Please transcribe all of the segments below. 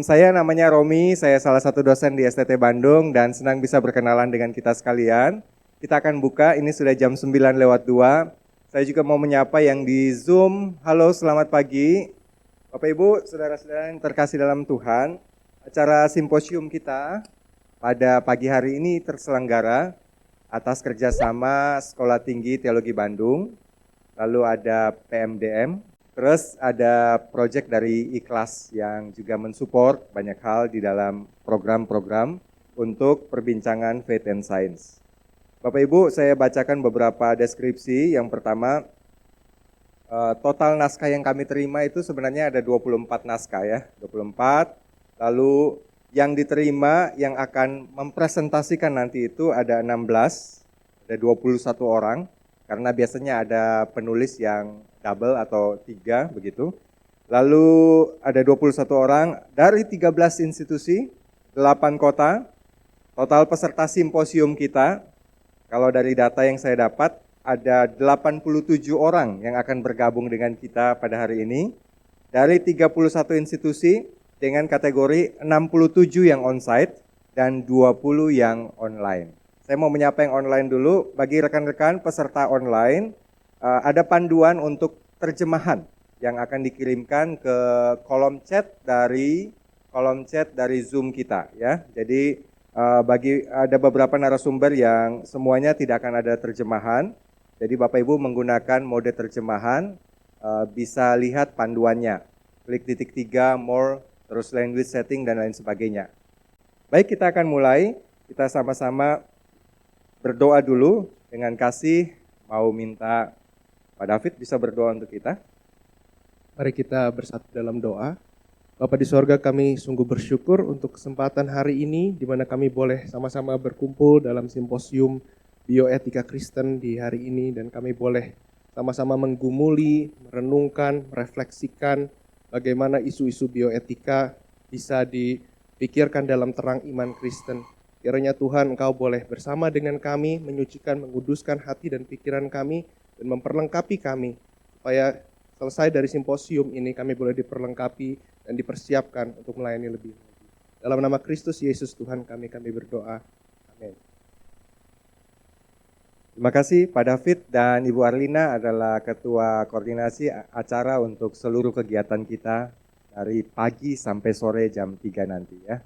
Saya namanya Romi, saya salah satu dosen di STT Bandung dan senang bisa berkenalan dengan kita sekalian. Kita akan buka, ini sudah jam 9:02. Saya juga mau menyapa yang di Zoom. Halo, selamat pagi. Bapak Ibu, saudara-saudara yang terkasih dalam Tuhan. Acara simposium kita pada pagi hari ini terselenggara atas kerjasama Sekolah Tinggi Teologi Bandung, lalu ada PMDM, terus ada proyek dari Ikhlas yang juga mensupport banyak hal di dalam program-program untuk perbincangan Faith and Science. Bapak Ibu, saya bacakan beberapa deskripsi. Yang pertama, total naskah yang kami terima itu sebenarnya ada 24 naskah ya, 24. Lalu yang diterima yang akan mempresentasikan nanti itu ada 16, ada 21 orang. Karena biasanya ada penulis yang double atau 3 begitu. Lalu ada 21 orang dari 13 institusi, 8 kota. Total peserta simposium kita, kalau dari data yang saya dapat, ada 87 orang yang akan bergabung dengan kita pada hari ini. Dari 31 institusi dengan kategori 67 yang onsite dan 20 yang online. Saya mau menyapa yang online dulu. Bagi rekan-rekan peserta online, ada panduan untuk terjemahan yang akan dikirimkan ke kolom chat dari Zoom kita ya. Jadi bagi ada beberapa narasumber yang semuanya tidak akan ada terjemahan. Jadi Bapak Ibu menggunakan mode terjemahan, bisa lihat panduannya. Klik titik 3, more, terus language setting dan lain sebagainya. Baik, kita akan mulai. Kita sama-sama berdoa dulu dengan kasih. Mau minta Pak David bisa berdoa untuk kita. Mari kita bersatu dalam doa. Bapa di sorga, kami sungguh bersyukur untuk kesempatan hari ini di mana kami boleh sama-sama berkumpul dalam simposium bioetika Kristen di hari ini, dan kami boleh sama-sama menggumuli, merenungkan, merefleksikan bagaimana isu-isu bioetika bisa dipikirkan dalam terang iman Kristen. Kiranya Tuhan, Engkau boleh bersama dengan kami, menyucikan, menguduskan hati dan pikiran kami, dan memperlengkapi kami, supaya selesai dari simposium ini kami boleh diperlengkapi dan dipersiapkan untuk melayani lebih lagi. Dalam nama Kristus Yesus Tuhan kami berdoa. Amin. Terima kasih Pak David, dan Ibu Arlina adalah Ketua Koordinasi Acara untuk seluruh kegiatan kita dari pagi sampai sore jam 3 nanti ya.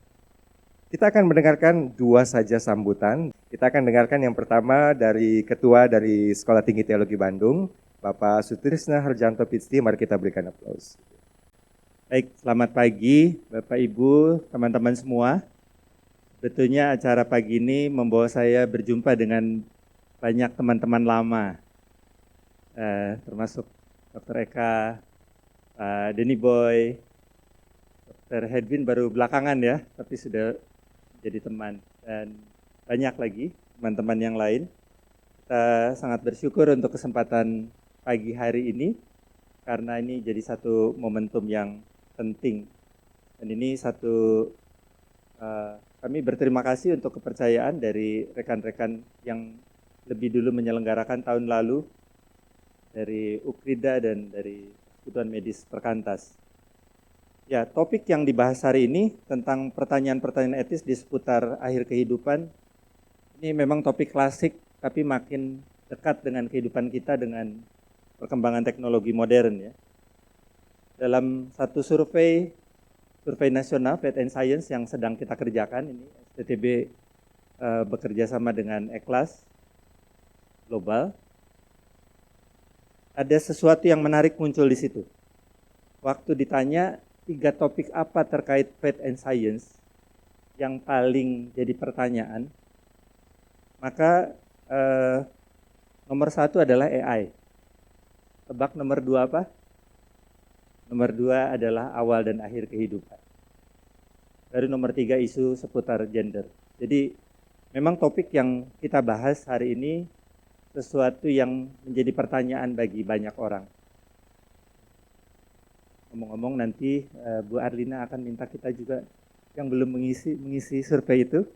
Kita akan mendengarkan 2 saja sambutan. Kita akan dengarkan yang pertama dari Ketua dari Sekolah Tinggi Teologi Bandung, Bapak Sutrisna Harjanto Pitsti. Mari kita berikan aplaus. Baik, selamat pagi Bapak Ibu, teman-teman semua. Betulnya acara pagi ini membawa saya berjumpa dengan banyak teman-teman lama, termasuk Dr. Eka, Pak Denny Boy, Dr. Hedwin baru belakangan ya, tapi sudah jadi teman, dan banyak lagi teman-teman yang lain. Kita sangat bersyukur untuk kesempatan pagi hari ini, karena ini jadi satu momentum yang penting. Dan ini kami berterima kasih untuk kepercayaan dari rekan-rekan yang lebih dulu menyelenggarakan tahun lalu, dari Ukrida dan dari Persekutuan Medis Perkantas. Ya, topik yang dibahas hari ini tentang pertanyaan-pertanyaan etis di seputar akhir kehidupan. Ini memang topik klasik, tapi makin dekat dengan kehidupan kita dengan perkembangan teknologi modern ya. Dalam satu survei nasional Faith and Science yang sedang kita kerjakan ini, STTB bekerja sama dengan Ikhlas Global, ada sesuatu yang menarik muncul di situ. Waktu ditanya 3 topik apa terkait Faith and Science yang paling jadi pertanyaan, maka nomor 1 adalah AI. Tebak nomor 2 apa? Nomor 2 adalah awal dan akhir kehidupan. Baru nomor 3 isu seputar gender. Jadi memang topik yang kita bahas hari ini sesuatu yang menjadi pertanyaan bagi banyak orang. Ngomong-ngomong nanti Bu Arlina akan minta kita juga yang belum mengisi survei itu.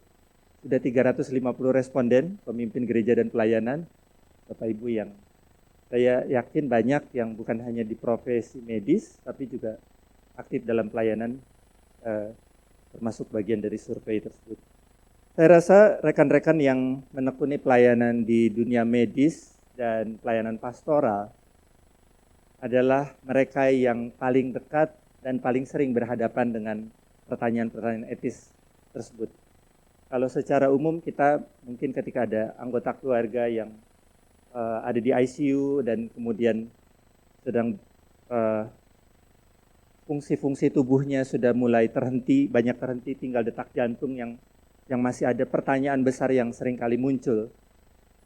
Sudah 350 responden, pemimpin gereja dan pelayanan, Bapak Ibu yang saya yakin banyak yang bukan hanya di profesi medis, tapi juga aktif dalam pelayanan termasuk bagian dari survei tersebut. Saya rasa rekan-rekan yang menekuni pelayanan di dunia medis dan pelayanan pastoral adalah mereka yang paling dekat dan paling sering berhadapan dengan pertanyaan-pertanyaan etis tersebut. Kalau secara umum kita mungkin ketika ada anggota keluarga yang ada di ICU dan kemudian sedang fungsi-fungsi tubuhnya sudah mulai terhenti, banyak terhenti, tinggal detak jantung yang masih ada, pertanyaan besar yang sering kali muncul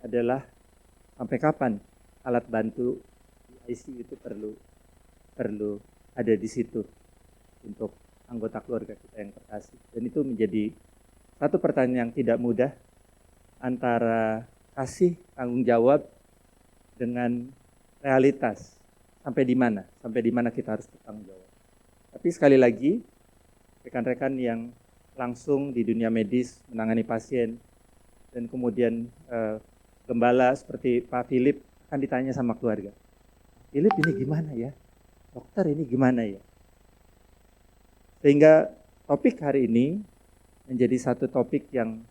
adalah sampai kapan alat bantu di ICU itu perlu ada di situ untuk anggota keluarga kita yang terkasih. Dan itu menjadi satu pertanyaan yang tidak mudah antara kasih tanggung jawab dengan realitas. Sampai di mana kita harus bertanggung jawab. Tapi sekali lagi, rekan-rekan yang langsung di dunia medis menangani pasien dan kemudian gembala seperti Pak Philip akan ditanya sama keluarga. Philip ini gimana ya? Dokter ini gimana ya? Sehingga topik hari ini menjadi satu topik yang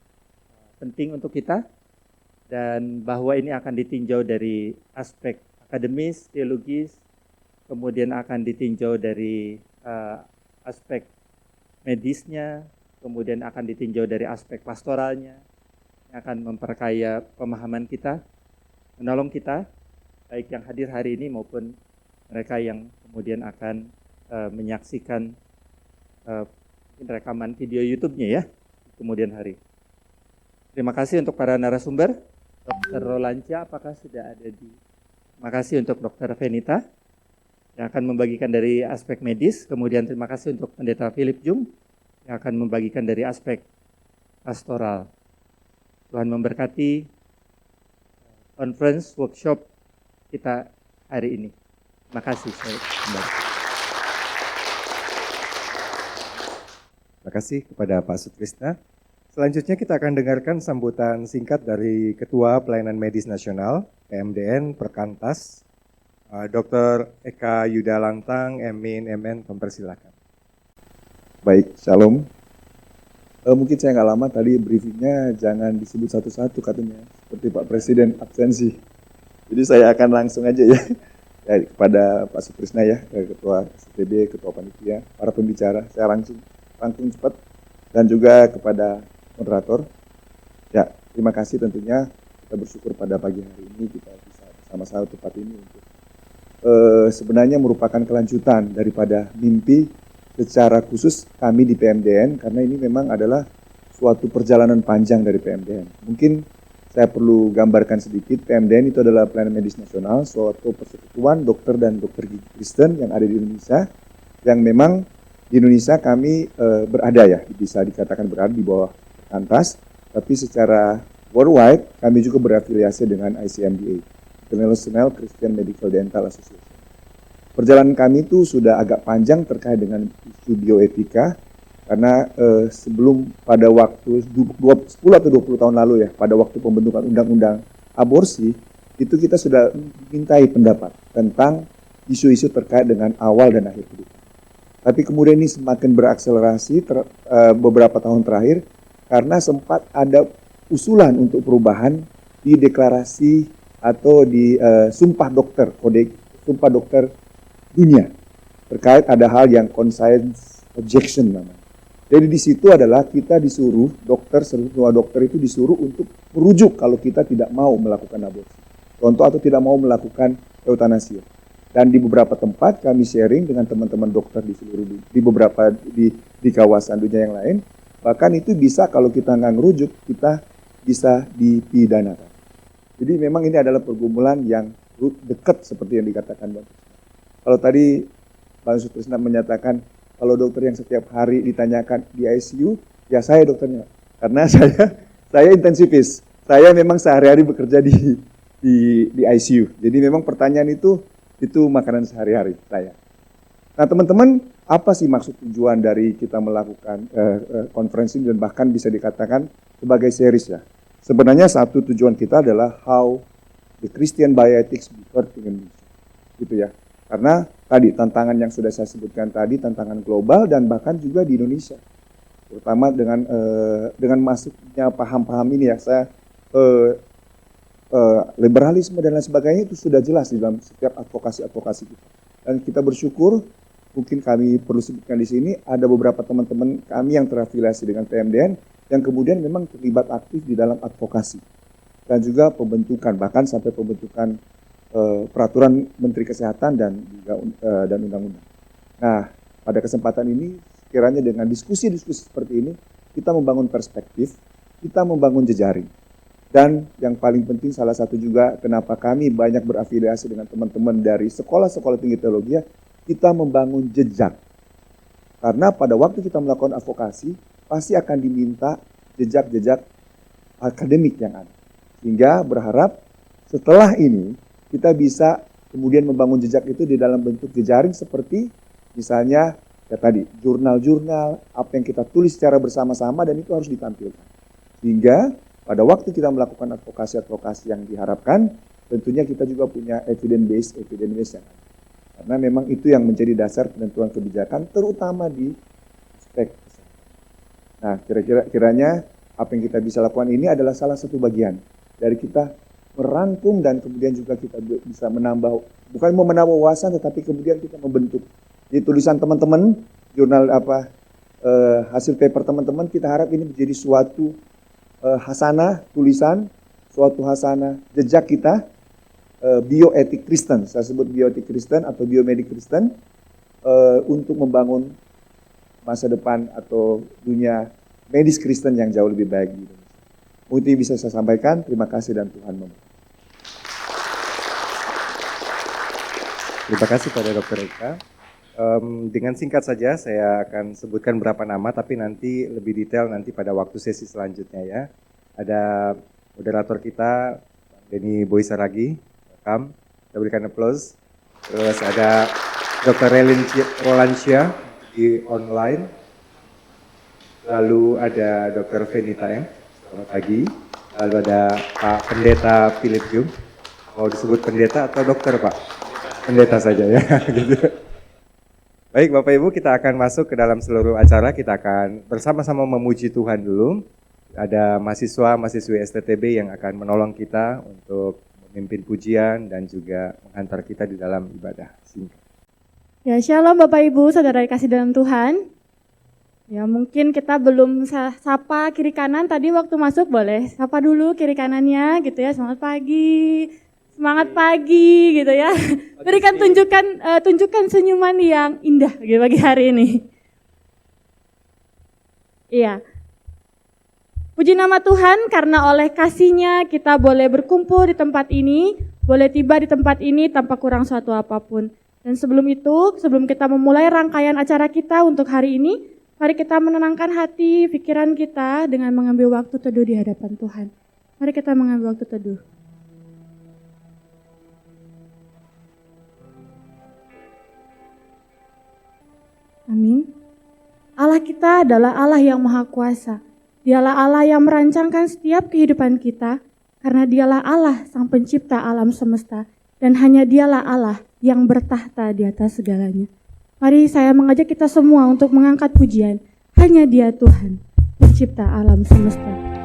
penting untuk kita dan bahwa ini akan ditinjau dari aspek akademis, teologis, kemudian akan ditinjau dari aspek medisnya, kemudian akan ditinjau dari aspek pastoralnya, yang akan memperkaya pemahaman kita, menolong kita, baik yang hadir hari ini maupun mereka yang kemudian akan menyaksikan rekaman video YouTube-nya ya, kemudian hari. Terima kasih untuk para narasumber. Dr. Rolanca, apakah sudah ada di... Terima kasih untuk Dr. Venita yang akan membagikan dari aspek medis. Kemudian terima kasih untuk Pendeta Philip Jung yang akan membagikan dari aspek pastoral. Tuhan memberkati conference workshop kita hari ini. Terima kasih. Saya kembali. Terima kasih kepada Pak Sutrisna. Selanjutnya kita akan dengarkan sambutan singkat dari Ketua Pelayanan Medis Nasional, PMDN Perkantas, Dr. Eka Yuda Lantang, MIN, MN, mempersilakan. Baik, shalom. Mungkin saya nggak lama, tadi briefingnya jangan disebut satu-satu katanya, seperti Pak Presiden absensi. Jadi saya akan langsung aja ya, kepada Pak Sutrisna ya, Ketua STB, Ketua Panitia, para pembicara, saya langsung cepat, dan juga kepada moderator. Ya, terima kasih tentunya, kita bersyukur pada pagi hari ini kita bisa bersama-sama tempat ini untuk sebenarnya merupakan kelanjutan daripada mimpi secara khusus kami di PMDN, karena ini memang adalah suatu perjalanan panjang dari PMDN. Mungkin saya perlu gambarkan sedikit, PMDN itu adalah Pelayanan Medis Nasional, suatu persekutuan dokter dan dokter gigi Kristen yang ada di Indonesia, yang memang di Indonesia kami berada ya, bisa dikatakan berada di bawah Perkantas, tapi secara worldwide kami juga berafiliasi dengan ICMDA, International Christian Medical Dental Association. Perjalanan kami itu sudah agak panjang terkait dengan isu bioetika, karena sebelum pada waktu 10 atau 20 tahun lalu ya, pada waktu pembentukan undang-undang aborsi, itu kita sudah mintai pendapat tentang isu-isu terkait dengan awal dan akhir kehidupan. Tapi kemudian ini semakin berakselerasi beberapa tahun terakhir, karena sempat ada usulan untuk perubahan di deklarasi atau di sumpah dokter, kode sumpah dokter dunia, terkait ada hal yang conscience objection namanya. Jadi di situ adalah kita disuruh, semua dokter itu disuruh untuk merujuk kalau kita tidak mau melakukan aborsi. Contoh, atau tidak mau melakukan eutanasia. Dan di beberapa tempat kami sharing dengan teman-teman dokter di seluruh di beberapa di kawasan dunia yang lain, bahkan itu bisa kalau kita nggak ngerujuk, kita bisa dipidanakan. Jadi memang ini adalah pergumulan yang dekat seperti yang dikatakan Bang. Kalau tadi Bang Sutrisna menyatakan kalau dokter yang setiap hari ditanyakan di ICU, ya saya dokternya. Karena saya intensivis. Saya memang sehari-hari bekerja di ICU. Jadi memang pertanyaan itu makanan sehari-hari saya. Nah teman-teman, apa sih maksud tujuan dari kita melakukan konferensi dan bahkan bisa dikatakan sebagai series ya. Sebenarnya satu tujuan kita adalah how the Christian bioethics be heard in Indonesia. Gitu ya. Karena tadi tantangan yang sudah saya sebutkan tadi, tantangan global dan bahkan juga di Indonesia. Terutama dengan masuknya paham-paham ini ya, liberalisme dan lain sebagainya itu sudah jelas di dalam setiap advokasi kita. Dan kita bersyukur, mungkin kami perlu sebutkan di sini, ada beberapa teman-teman kami yang terafiliasi dengan PMDN yang kemudian memang terlibat aktif di dalam advokasi. Dan juga pembentukan, bahkan sampai pembentukan peraturan Menteri Kesehatan dan undang-undang. Nah, pada kesempatan ini, kiranya dengan diskusi-diskusi seperti ini, kita membangun perspektif, kita membangun jejaring. Dan yang paling penting salah satu juga kenapa kami banyak berafiliasi dengan teman-teman dari sekolah-sekolah tinggi teologi, kita membangun jejak. Karena pada waktu kita melakukan advokasi, pasti akan diminta jejak-jejak akademik yang ada. Sehingga berharap setelah ini, kita bisa kemudian membangun jejak itu di dalam bentuk jejaring seperti misalnya ya tadi, jurnal-jurnal, apa yang kita tulis secara bersama-sama dan itu harus ditampilkan. Sehingga pada waktu kita melakukan advokasi-advokasi yang diharapkan, tentunya kita juga punya evidence base yang ada. Karena memang itu yang menjadi dasar penentuan kebijakan, terutama di aspek kesehatan. Nah, kiranya apa yang kita bisa lakukan ini adalah salah satu bagian dari kita merangkum dan kemudian juga kita bisa menambah, bukan mau menambah wawasan, tetapi kemudian kita membentuk. Jadi tulisan teman-teman, jurnal hasil paper teman-teman, kita harap ini menjadi suatu hasanah, tulisan, suatu hasanah, jejak kita, bioetik Kristen, saya sebut bioetik Kristen atau biomedik Kristen, untuk membangun masa depan atau dunia medis Kristen yang jauh lebih baik di Indonesia. Mungkin bisa saya sampaikan, terima kasih dan Tuhan memberkati. Terima kasih pada Dr. Eka. Dengan singkat saja saya akan sebutkan beberapa nama, tapi nanti lebih detail nanti pada waktu sesi selanjutnya ya. Ada moderator kita, Denny Boy Saragi, welcome, kita berikan applause. Terus ada Dr. Rolansia di online. Lalu ada Dr. Venita M, selamat pagi. Lalu ada Pak Pendeta Philip Yung. Mau disebut pendeta atau dokter Pak? Pendeta saja ya. Gitu. Baik Bapak Ibu, kita akan masuk ke dalam seluruh acara. Kita akan bersama-sama memuji Tuhan dulu. Ada mahasiswi STTB yang akan menolong kita untuk memimpin pujian dan juga menghantar kita di dalam ibadah singkat. Ya, shalom Bapak Ibu, saudara dikasih dalam Tuhan. Ya, mungkin kita belum sapa kiri kanan tadi waktu masuk, boleh sapa dulu kiri kanannya gitu ya. Selamat pagi. Semangat pagi gitu ya. Berikan tunjukkan senyuman yang indah gitu pagi hari ini. Iya. Puji nama Tuhan karena oleh kasih-Nya kita boleh berkumpul di tempat ini, boleh tiba di tempat ini tanpa kurang suatu apapun. Dan sebelum itu, sebelum kita memulai rangkaian acara kita untuk hari ini, mari kita menenangkan hati, pikiran kita dengan mengambil waktu teduh di hadapan Tuhan. Mari kita mengambil waktu teduh. Amin. Allah kita adalah Allah yang Maha Kuasa. Dialah Allah yang merancangkan setiap kehidupan kita, karena Dialah Allah Sang Pencipta alam semesta, dan hanya Dialah Allah yang bertahta di atas segalanya. Mari saya mengajak kita semua untuk mengangkat pujian, hanya Dia Tuhan, Pencipta alam semesta.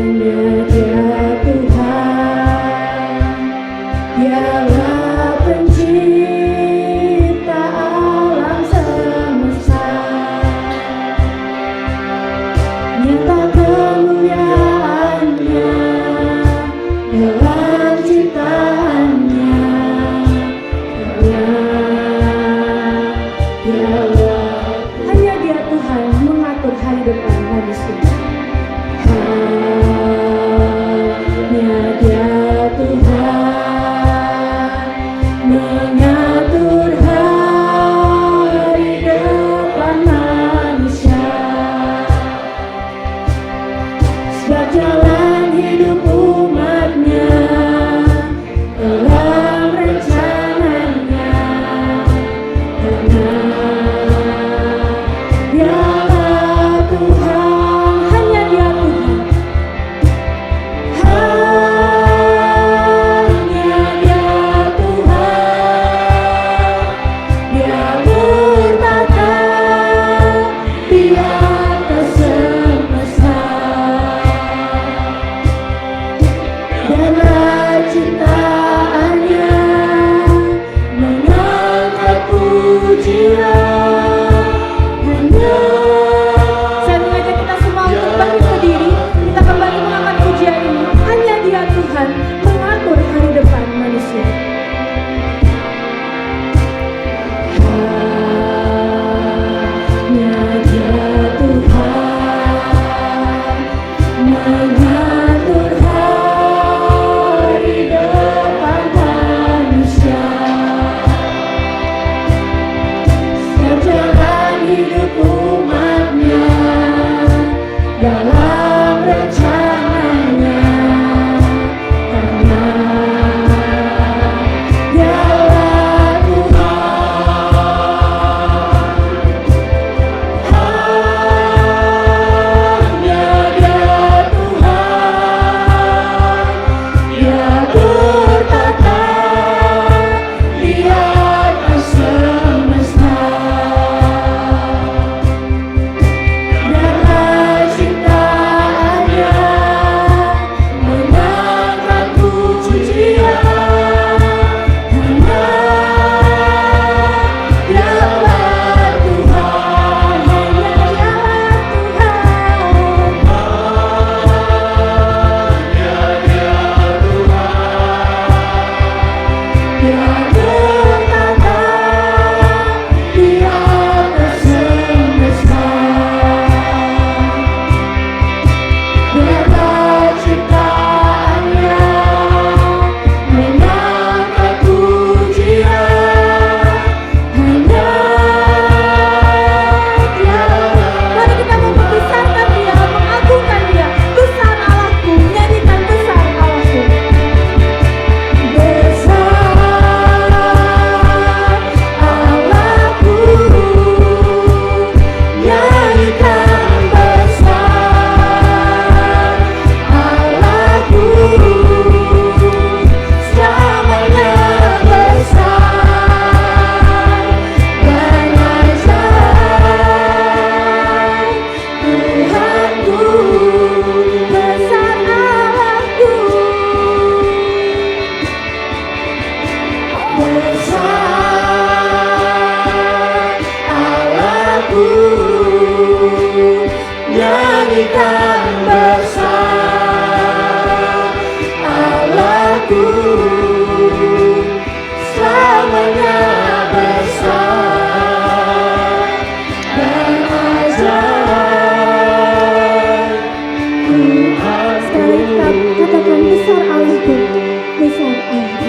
Hanya Dia Tuhan, Dialah Biarlah ciptaannya mengangkat pujian. Saya mengajak kita semua untuk bangkit berdiri. Kita kembali mengangkat pujian ini. Hanya Dia Tuhan mengatur hari depan manusia. Hanya Dia Tuhan mengatur hari depan manusia. Setiap jalan hidup umatnya dalam rencananya, karena Dialah Tuhan. Hanya Dia Tuhan, Dia bertata di atas semesta. Biarlah ciptaannya mengangkat pujian. Hanya Dialah Tuhan, hanya Dialah Tuhan. Dia bertata di atas semesta. Biarlah ciptaannya mengangkat pujian. Hanya Dialah. Mari kita membesarkan Dia, mengagungkan Dia. Besar Allahku, nyanyikan besar Allahku. Besar Allahku, nyanyikan besar Allahku, selamanya besar dan ajaib. Tuhanku, besar Allahku, besar Allahku, nyanyikan besar Allahku, selamanya besar dan ajaib. Sekali kita katakan besar Allahku, besar Allahku.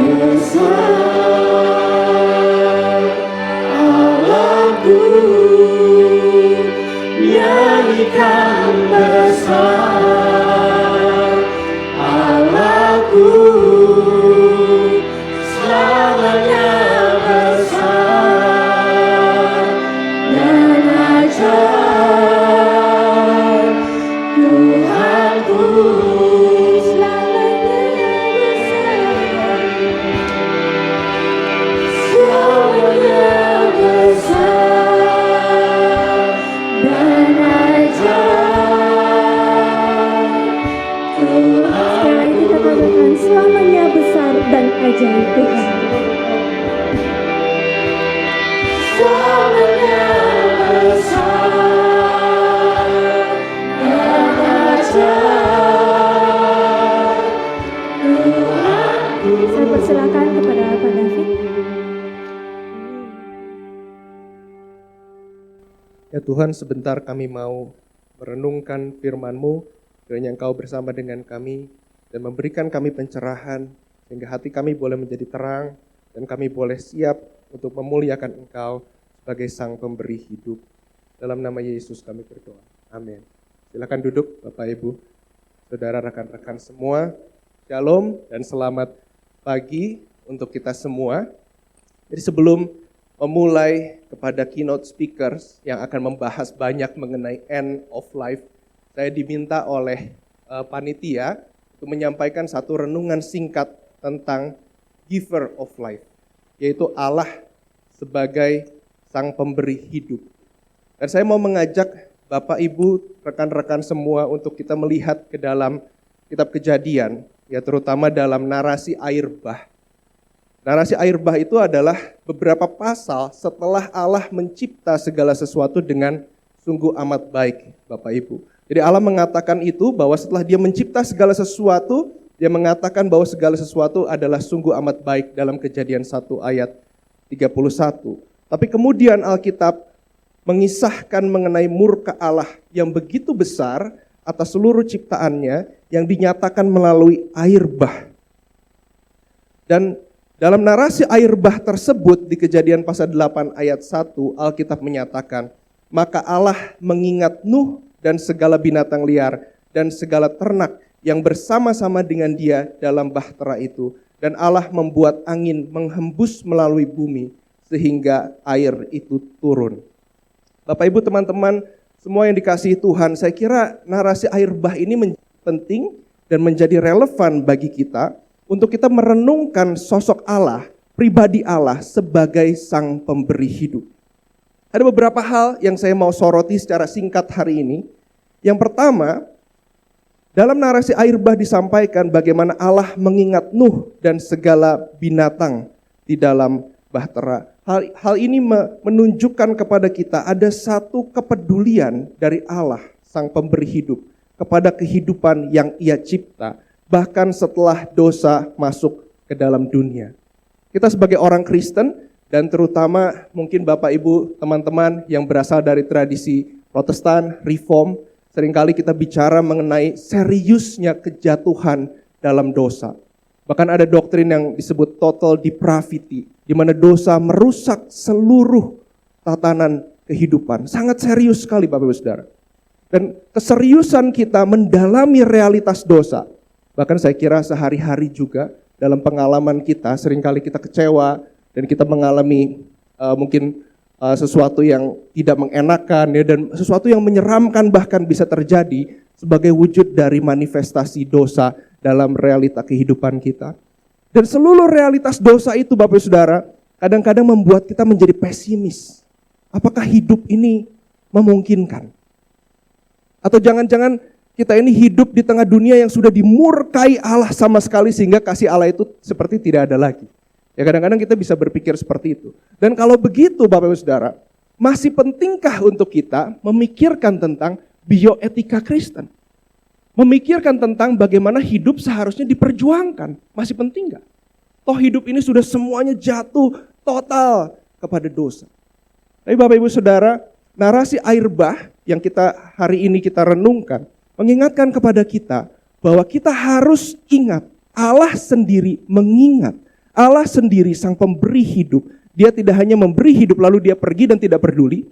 Besar Allahku, nyanyikan besar Allahku, selamanya besar dan ajaib. Tuhanku, selamanya besar, selamanya besar dan ajaib. Tuhan, sekali kita katakan selamanya besar dan ajaib Tuhan. Selamanya besar dan ajaib. Tuhanku. Saya persilakan kepada Pak David. Ya Tuhan, sebentar kami mau merenungkan firman-Mu, kiranya Engkau bersama dengan kami dan memberikan kami pencerahan, sehingga hati kami boleh menjadi terang dan kami boleh siap untuk memuliakan Engkau sebagai Sang Pemberi hidup. Dalam nama Yesus kami berdoa. Amin. Silakan duduk Bapak Ibu, saudara, rekan-rekan semua. Shalom dan selamat pagi untuk kita semua. Jadi sebelum memulai kepada keynote speakers yang akan membahas banyak mengenai end of life, saya diminta oleh panitia untuk menyampaikan satu renungan singkat tentang giver of life, yaitu Allah sebagai sang pemberi hidup. Dan saya mau mengajak Bapak, Ibu, rekan-rekan semua untuk kita melihat ke dalam kitab Kejadian, ya terutama dalam narasi air bah. Narasi air bah itu adalah beberapa pasal setelah Allah mencipta segala sesuatu dengan sungguh amat baik, Bapak Ibu. Jadi Allah mengatakan itu bahwa setelah dia mencipta segala sesuatu, dia mengatakan bahwa segala sesuatu adalah sungguh amat baik dalam Kejadian 1 ayat 31. Tapi kemudian Alkitab mengisahkan mengenai murka Allah yang begitu besar atas seluruh ciptaannya yang dinyatakan melalui air bah. Dan dalam narasi air bah tersebut di Kejadian pasal 8 ayat 1, Alkitab menyatakan, maka Allah mengingat Nuh dan segala binatang liar dan segala ternak yang bersama-sama dengan dia dalam bahtera itu. Dan Allah membuat angin menghembus melalui bumi sehingga air itu turun. Bapak, Ibu, teman-teman, semua yang dikasihi Tuhan, saya kira narasi air bah ini penting dan menjadi relevan bagi kita untuk kita merenungkan sosok Allah, pribadi Allah sebagai sang pemberi hidup. Ada beberapa hal yang saya mau soroti secara singkat hari ini. Yang pertama, dalam narasi air bah disampaikan bagaimana Allah mengingat Nuh dan segala binatang di dalam bahtera. Hal ini menunjukkan kepada kita ada satu kepedulian dari Allah, sang pemberi hidup, kepada kehidupan yang ia cipta, bahkan setelah dosa masuk ke dalam dunia. Kita sebagai orang Kristen, dan terutama mungkin Bapak, Ibu, teman-teman yang berasal dari tradisi Protestan, Reform, seringkali kita bicara mengenai seriusnya kejatuhan dalam dosa. Bahkan ada doktrin yang disebut total depravity, di mana dosa merusak seluruh tatanan kehidupan. Sangat serius sekali Bapak Ibu Saudara. Dan keseriusan kita mendalami realitas dosa, bahkan saya kira sehari-hari juga dalam pengalaman kita, seringkali kita kecewa dan kita mengalami mungkin sesuatu yang tidak mengenakan ya, dan sesuatu yang menyeramkan bahkan bisa terjadi sebagai wujud dari manifestasi dosa dalam realita kehidupan kita. Dan seluruh realitas dosa itu Bapak Saudara kadang-kadang membuat kita menjadi pesimis. Apakah hidup ini memungkinkan? Atau jangan-jangan kita ini hidup di tengah dunia yang sudah dimurkai Allah sama sekali sehingga kasih Allah itu seperti tidak ada lagi. Ya kadang-kadang kita bisa berpikir seperti itu. Dan kalau begitu Bapak Ibu Saudara, masih pentingkah untuk kita memikirkan tentang bioetika Kristen? Memikirkan tentang bagaimana hidup seharusnya diperjuangkan. Masih penting gak? Toh hidup ini sudah semuanya jatuh total kepada dosa. Tapi Bapak Ibu Saudara, narasi air bah yang hari ini kita renungkan, mengingatkan kepada kita bahwa kita harus ingat Allah sendiri mengingat. Allah sendiri sang pemberi hidup. Dia tidak hanya memberi hidup lalu dia pergi dan tidak peduli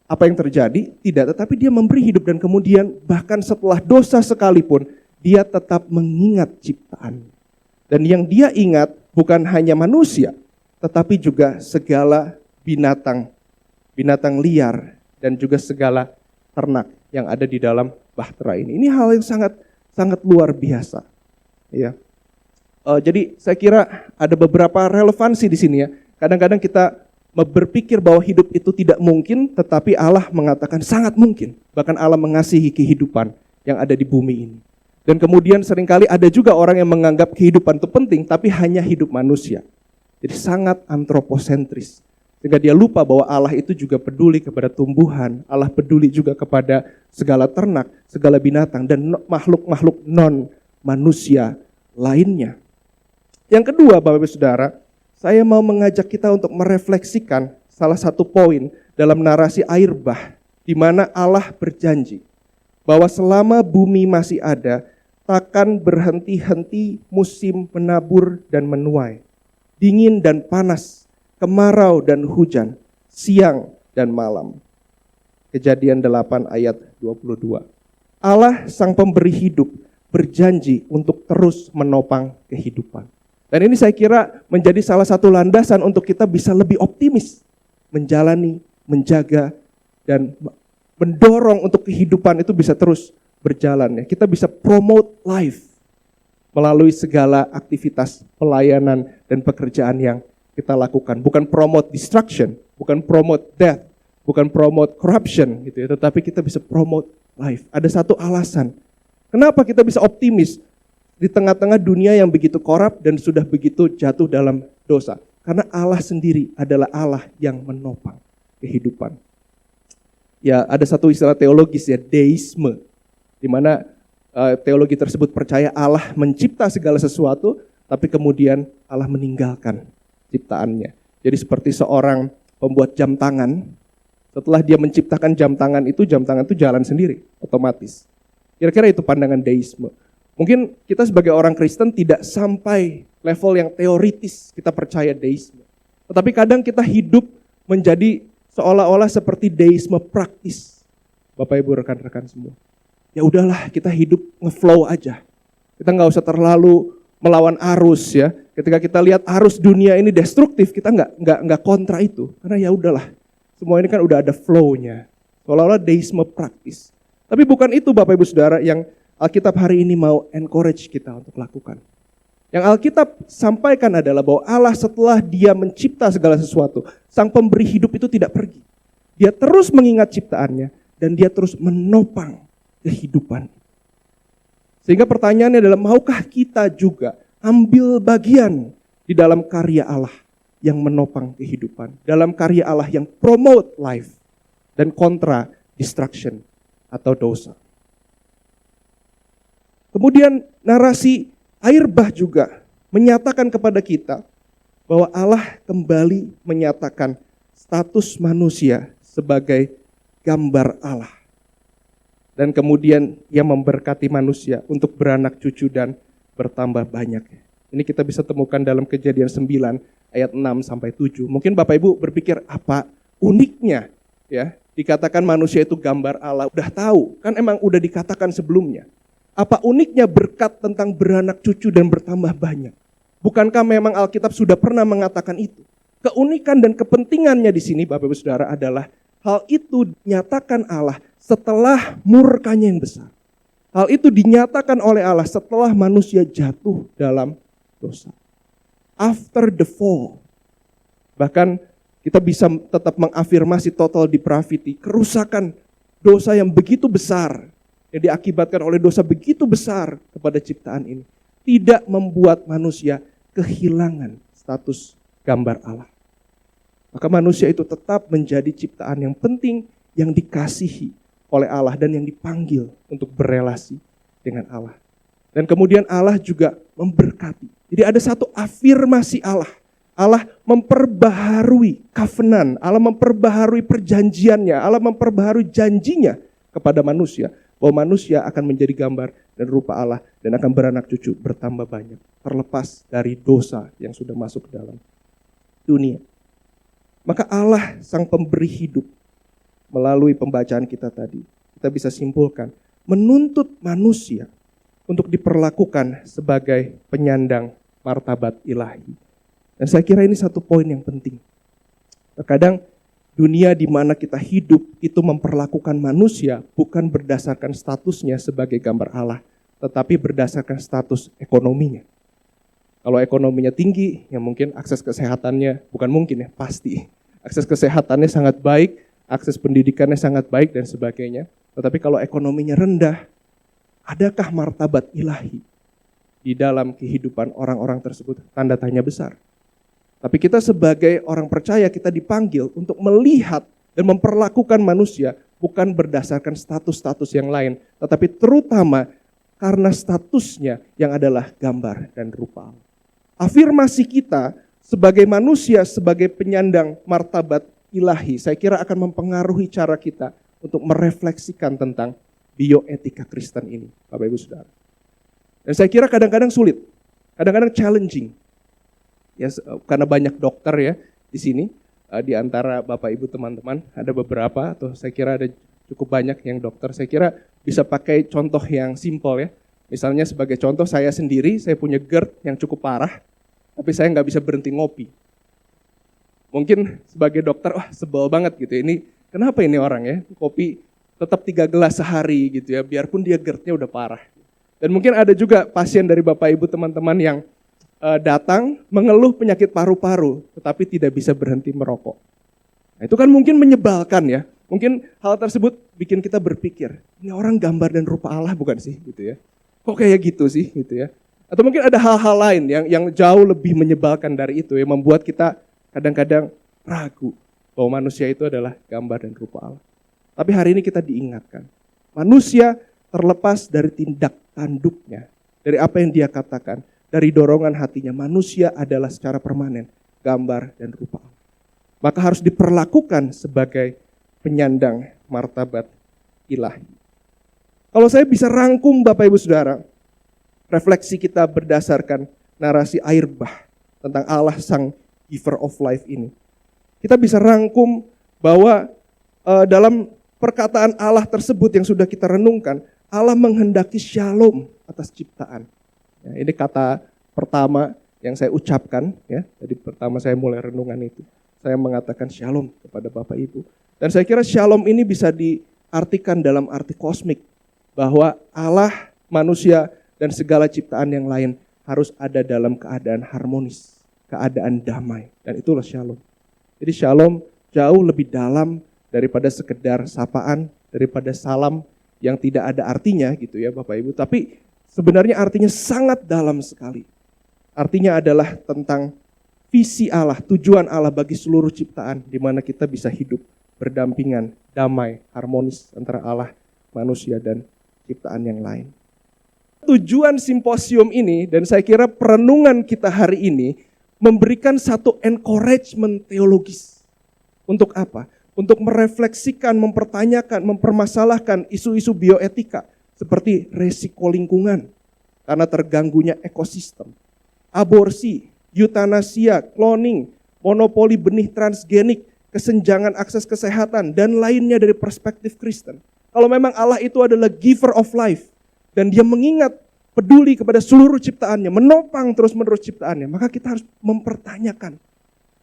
apa yang terjadi, tidak, tetapi dia memberi hidup dan kemudian bahkan setelah dosa sekalipun dia tetap mengingat ciptaan. Dan yang dia ingat bukan hanya manusia, tetapi juga segala binatang liar dan juga segala ternak yang ada di dalam bahtera ini. Ini hal yang sangat luar biasa. Ya. Jadi saya kira ada beberapa relevansi di sini ya. Kadang-kadang kita berpikir bahwa hidup itu tidak mungkin, tetapi Allah mengatakan sangat mungkin. Bahkan Allah mengasihi kehidupan yang ada di bumi ini. Dan kemudian seringkali ada juga orang yang menganggap kehidupan itu penting, tapi hanya hidup manusia. Jadi sangat antroposentris. Sehingga dia lupa bahwa Allah itu juga peduli kepada tumbuhan, Allah peduli juga kepada segala ternak, segala binatang, dan makhluk-makhluk non-manusia lainnya. Yang kedua Bapak Ibu Saudara, saya mau mengajak kita untuk merefleksikan salah satu poin dalam narasi air bah, di mana Allah berjanji bahwa selama bumi masih ada, takkan berhenti-henti musim menabur dan menuai, dingin dan panas, kemarau dan hujan, siang dan malam. Kejadian 8 ayat 22. Allah sang pemberi hidup berjanji untuk terus menopang kehidupan. Dan ini saya kira menjadi salah satu landasan untuk kita bisa lebih optimis menjalani, menjaga, dan mendorong untuk kehidupan itu bisa terus berjalan. Ya. Kita bisa promote life melalui segala aktivitas pelayanan dan pekerjaan yang kita lakukan. Bukan promote destruction, bukan promote death, bukan promote corruption gitu ya, tetapi kita bisa promote life. Ada satu alasan. Kenapa kita bisa optimis di tengah-tengah dunia yang begitu korup dan sudah begitu jatuh dalam dosa? Karena Allah sendiri adalah Allah yang menopang kehidupan. Ya, ada satu istilah teologis ya, deisme, di mana teologi tersebut percaya Allah mencipta segala sesuatu, tapi kemudian Allah meninggalkan ciptaannya. Jadi seperti seorang pembuat jam tangan, setelah dia menciptakan jam tangan itu jalan sendiri, otomatis. Kira-kira itu pandangan deisme. Mungkin kita sebagai orang Kristen tidak sampai level yang teoritis kita percaya deisme. Tetapi kadang kita hidup menjadi seolah-olah seperti deisme praktis. Bapak Ibu rekan-rekan semua. Ya udahlah, kita hidup ngeflow aja. Kita nggak usah terlalu melawan arus ya. Ketika kita lihat arus dunia ini destruktif, kita nggak kontra itu. Karena ya udahlah, semua ini kan udah ada flow-nya. Seolah-olah deisme praktis. Tapi bukan itu Bapak Ibu Saudara yang Alkitab hari ini mau encourage kita untuk lakukan. Yang Alkitab sampaikan adalah bahwa Allah setelah dia mencipta segala sesuatu, sang pemberi hidup itu tidak pergi. Dia terus mengingat ciptaannya dan dia terus menopang kehidupan. Sehingga pertanyaannya adalah, maukah kita juga ambil bagian di dalam karya Allah yang menopang kehidupan, dalam karya Allah yang promote life dan kontra destruction atau dosa. Kemudian narasi air bah juga menyatakan kepada kita bahwa Allah kembali menyatakan status manusia sebagai gambar Allah. Dan kemudian ia memberkati manusia untuk beranak cucu dan bertambah banyak. Ini kita bisa temukan dalam Kejadian 9 ayat 6 sampai 7. Mungkin Bapak Ibu berpikir apa uniknya ya, dikatakan manusia itu gambar Allah. Udah tahu, kan emang udah dikatakan sebelumnya. Apa uniknya berkat tentang beranak cucu dan bertambah banyak? Bukankah memang Alkitab sudah pernah mengatakan itu? Keunikan dan kepentingannya di sini Bapak Ibu Saudara adalah hal itu dinyatakan Allah setelah murkanya yang besar. Hal itu dinyatakan oleh Allah setelah manusia jatuh dalam dosa. After the fall. Bahkan kita bisa tetap mengafirmasi total depravity, kerusakan dosa yang begitu besar, yang diakibatkan oleh dosa begitu besar kepada ciptaan ini, tidak membuat manusia kehilangan status gambar Allah. Maka manusia itu tetap menjadi ciptaan yang penting, yang dikasihi oleh Allah dan yang dipanggil untuk berelasi dengan Allah. Dan kemudian Allah juga memberkati. Jadi ada satu afirmasi Allah. Allah memperbaharui covenant, Allah memperbaharui perjanjiannya, Allah memperbaharui janjinya kepada manusia, bahwa manusia akan menjadi gambar dan rupa Allah dan akan beranak cucu bertambah banyak, terlepas dari dosa yang sudah masuk ke dalam dunia. Maka Allah sang pemberi hidup, melalui pembacaan kita tadi, kita bisa simpulkan, menuntut manusia untuk diperlakukan sebagai penyandang martabat ilahi. Dan saya kira ini satu poin yang penting. Terkadang dunia di mana kita hidup itu memperlakukan manusia bukan berdasarkan statusnya sebagai gambar Allah, tetapi berdasarkan status ekonominya. Kalau ekonominya tinggi, ya mungkin akses kesehatannya, bukan mungkin ya, pasti. Akses kesehatannya sangat baik, akses pendidikannya sangat baik dan sebagainya. Tetapi kalau ekonominya rendah, adakah martabat ilahi di dalam kehidupan orang-orang tersebut? Tanda tanya besar. Tapi kita sebagai orang percaya, kita dipanggil untuk melihat dan memperlakukan manusia bukan berdasarkan status-status yang lain, tetapi terutama karena statusnya yang adalah gambar dan rupa Allah. Afirmasi kita sebagai manusia, sebagai penyandang martabat ilahi, saya kira akan mempengaruhi cara kita untuk merefleksikan tentang bioetika Kristen ini, Bapak Ibu Saudara. Dan saya kira kadang-kadang sulit, kadang-kadang challenging. Ya, karena banyak dokter ya di sini, di antara Bapak Ibu teman-teman, ada beberapa atau saya kira ada cukup banyak yang dokter. Saya kira bisa pakai contoh yang simpel ya. Misalnya sebagai contoh, saya sendiri, saya punya GERD yang cukup parah, tapi saya nggak bisa berhenti ngopi. Mungkin sebagai dokter, wah sebel banget gitu. Ini kenapa ini orang ya, kopi tetap 3 gelas sehari gitu ya, biarpun dia GERD-nya udah parah. Dan mungkin ada juga pasien dari Bapak Ibu teman-teman yang datang mengeluh penyakit paru-paru, tetapi tidak bisa berhenti merokok. Nah, Nah, itu kan mungkin menyebalkan ya. Mungkin hal tersebut bikin kita berpikir, ini orang gambar dan rupa Allah bukan sih gitu ya. Kok kayak gitu sih gitu ya. Atau mungkin ada hal-hal lain yang jauh lebih menyebalkan dari itu yang membuat kita kadang-kadang ragu bahwa manusia itu adalah gambar dan rupa Allah. Tapi hari ini kita diingatkan, manusia terlepas dari tindak tanduknya, dari apa yang dia katakan, dari dorongan hatinya, manusia adalah secara permanen gambar dan rupa Allah. Maka harus diperlakukan sebagai penyandang martabat ilahi. Kalau saya bisa rangkum Bapak Ibu Saudara, refleksi kita berdasarkan narasi air bah tentang Allah sang giver of life ini. Kita bisa rangkum bahwa dalam perkataan Allah tersebut yang sudah kita renungkan, Allah menghendaki shalom atas ciptaan. Ya, ini kata pertama yang saya ucapkan, ya. Jadi pertama saya mulai renungan itu, saya mengatakan shalom kepada Bapak Ibu. Dan saya kira shalom ini bisa diartikan dalam arti kosmik, bahwa Allah, manusia, dan segala ciptaan yang lain harus ada dalam keadaan harmonis, keadaan damai. Dan itulah shalom. Jadi shalom jauh lebih dalam daripada sekedar sapaan, daripada salam yang tidak ada artinya gitu ya Bapak Ibu. Tapi sebenarnya artinya sangat dalam sekali. Artinya adalah tentang visi Allah, tujuan Allah bagi seluruh ciptaan, di mana kita bisa hidup berdampingan, damai, harmonis antara Allah, manusia, dan ciptaan yang lain. Tujuan simposium ini, dan saya kira perenungan kita hari ini, memberikan satu encouragement teologis. Untuk apa? Untuk merefleksikan, mempertanyakan, mempermasalahkan isu-isu bioetika, seperti resiko lingkungan, karena terganggunya ekosistem, aborsi, eutanasia, cloning, monopoli benih transgenik, kesenjangan akses kesehatan, dan lainnya dari perspektif Kristen. Kalau memang Allah itu adalah giver of life, dan dia mengingat, peduli kepada seluruh ciptaannya, menopang terus-menerus ciptaannya, maka kita harus mempertanyakan,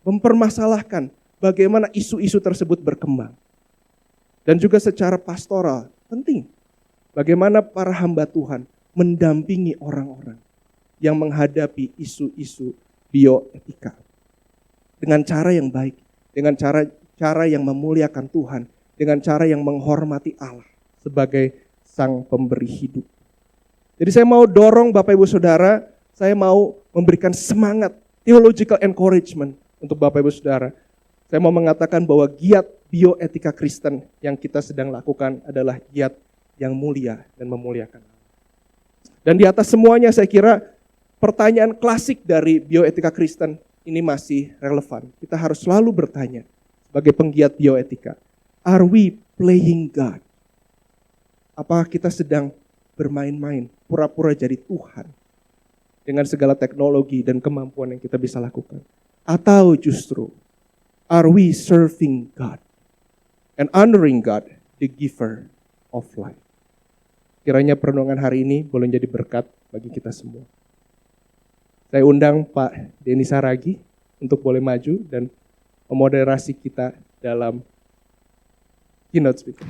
mempermasalahkan bagaimana isu-isu tersebut berkembang. Dan juga secara pastoral, penting. Bagaimana para hamba Tuhan mendampingi orang-orang yang menghadapi isu-isu bioetika. Dengan cara yang baik, dengan cara yang memuliakan Tuhan, dengan cara yang menghormati Allah sebagai sang pemberi hidup. Jadi saya mau dorong Bapak Ibu Saudara, saya mau memberikan semangat, theological encouragement untuk Bapak Ibu Saudara. Saya mau mengatakan bahwa giat bioetika Kristen yang kita sedang lakukan adalah giat yang mulia dan memuliakan Allah. Dan di atas semuanya saya kira pertanyaan klasik dari bioetika Kristen ini masih relevan. Kita harus selalu bertanya sebagai penggiat bioetika, are we playing God? Apakah kita sedang bermain-main, pura-pura jadi Tuhan dengan segala teknologi dan kemampuan yang kita bisa lakukan? Atau justru, are we serving God and honoring God, the giver of life? Kiranya perenungan hari ini boleh jadi berkat bagi kita semua. Saya undang Pak Denny Saragi untuk boleh maju dan memoderasi kita dalam keynote speaker.